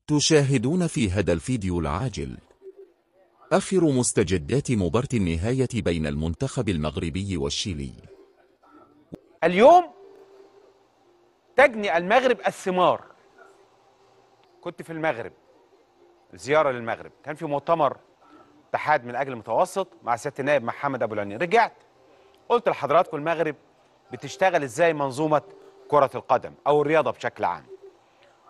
تشاهدون في هذا الفيديو العاجل آخر مستجدات مباراة النهاية بين المنتخب المغربي والشيلي. اليوم تجني المغرب الثمار. كنت في المغرب، زيارة للمغرب، كان في مؤتمر اتحاد من أجل المتوسط مع سيادة النائب محمد أبو العينين. رجعت قلت لحضراتكم المغرب بتشتغل ازاي منظومة كرة القدم أو الرياضة بشكل عام.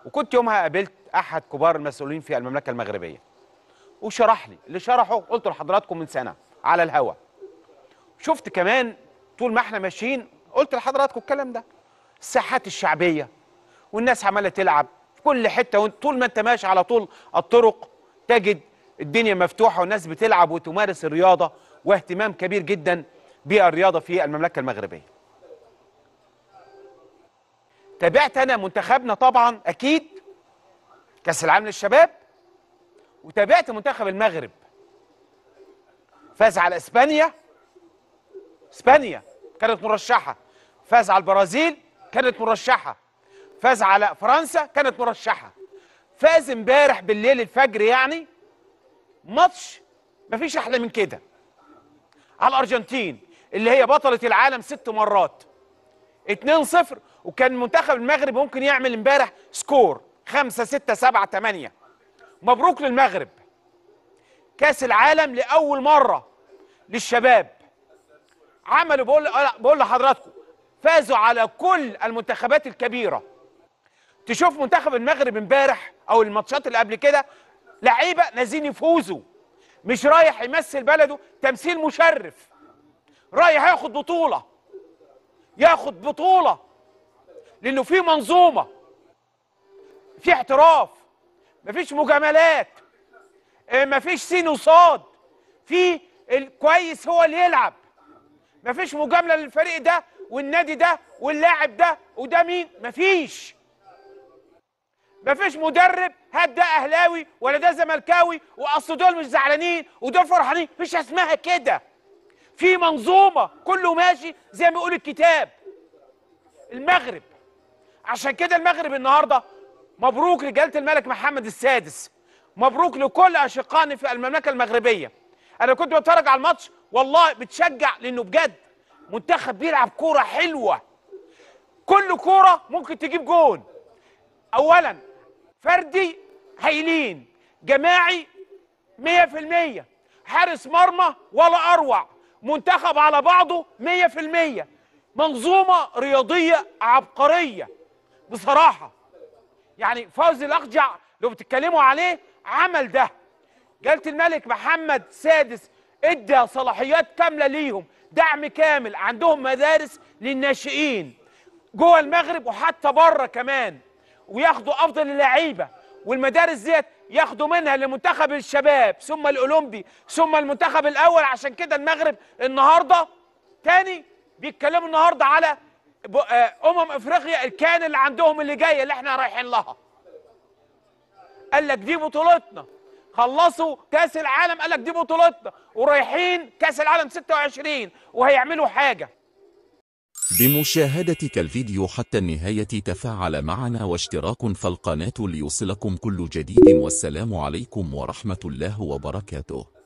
وكنت يومها قابلت أحد كبار المسؤولين في المملكة المغربية وشرح لي اللي شرحه، قلت لحضراتكم من سنة على الهوا. شفت كمان طول ما احنا ماشيين قلت لحضراتكم الكلام ده، الساحات الشعبية والناس عمالة تلعب في كل حتة، طول ما انت ماشي على طول الطرق تجد الدنيا مفتوحة والناس بتلعب وتمارس الرياضة، واهتمام كبير جدا بالرياضة في المملكة المغربية. تابعت أنا منتخبنا طبعا أكيد كأس العالم للشباب، وتابعت منتخب المغرب فاز على اسبانيا كانت مرشحة، فاز على البرازيل كانت مرشحة، فاز على فرنسا كانت مرشحة، فاز امبارح بالليل الفجر، يعني ماتش مفيش أحلى من كده على الأرجنتين اللي هي بطلة العالم 6 مرات 2-0. وكان منتخب المغرب ممكن يعمل امبارح سكور 5 6 7 8. مبروك للمغرب، كاس العالم لأول مرة للشباب. عملوا بقول لحضراتكم فازوا على كل المنتخبات الكبيرة. تشوف منتخب المغرب امبارح او الماتشات اللي قبل كده لعيبة نازلين يفوزوا، مش رايح يمثل بلده تمثيل مشرف، رايح ياخد بطولة لأنه في منظومة، في احتراف، مفيش مجاملات، مفيش سين وصاد، في الكويس هو اللي يلعب، مفيش مجاملة للفريق ده والنادي ده واللاعب ده وده مين، مفيش مدرب هات ده أهلاوي ولا ده زملكاوي وأصل دول مش زعلانين ودول فرحانين، مش اسمها كده. في منظومة كله ماشي زي ما يقول الكتاب. المغرب عشان كده المغرب النهارده مبروك لجلالة الملك محمد السادس، مبروك لكل أشقائنا في المملكة المغربية. أنا كنت بتفرج على الماتش والله بتشجع، لأنه بجد منتخب بيلعب كورة حلوة، كل كورة ممكن تجيب جون. أولا فردي هايلين، جماعي 100%، حارس مرمى ولا أروع، منتخب على بعضه 100%، منظومة رياضية عبقرية بصراحة. يعني فوزي الأخجع لو بتتكلموا عليه عمل ده. جلالة الملك محمد السادس ادى صلاحيات كاملة ليهم، دعم كامل، عندهم مدارس للناشئين جوه المغرب وحتى بره كمان، وياخدوا أفضل اللعيبة، والمدارس ديت ياخدوا منها لمنتخب الشباب ثم الأولمبي ثم المنتخب الأول. عشان كده المغرب النهارده تاني بيتكلموا النهارده على افريقيا الكان اللي عندهم اللي جايه اللي احنا رايحين لها. قال لك دي بطولتنا، خلصوا كاس العالم قال لك دي بطولتنا، ورايحين كاس العالم 26 وهيعملوا حاجه. بمشاهدتك الفيديو حتى النهاية تفاعل معنا واشتراك في القناة ليوصلكم كل جديد، والسلام عليكم ورحمة الله وبركاته.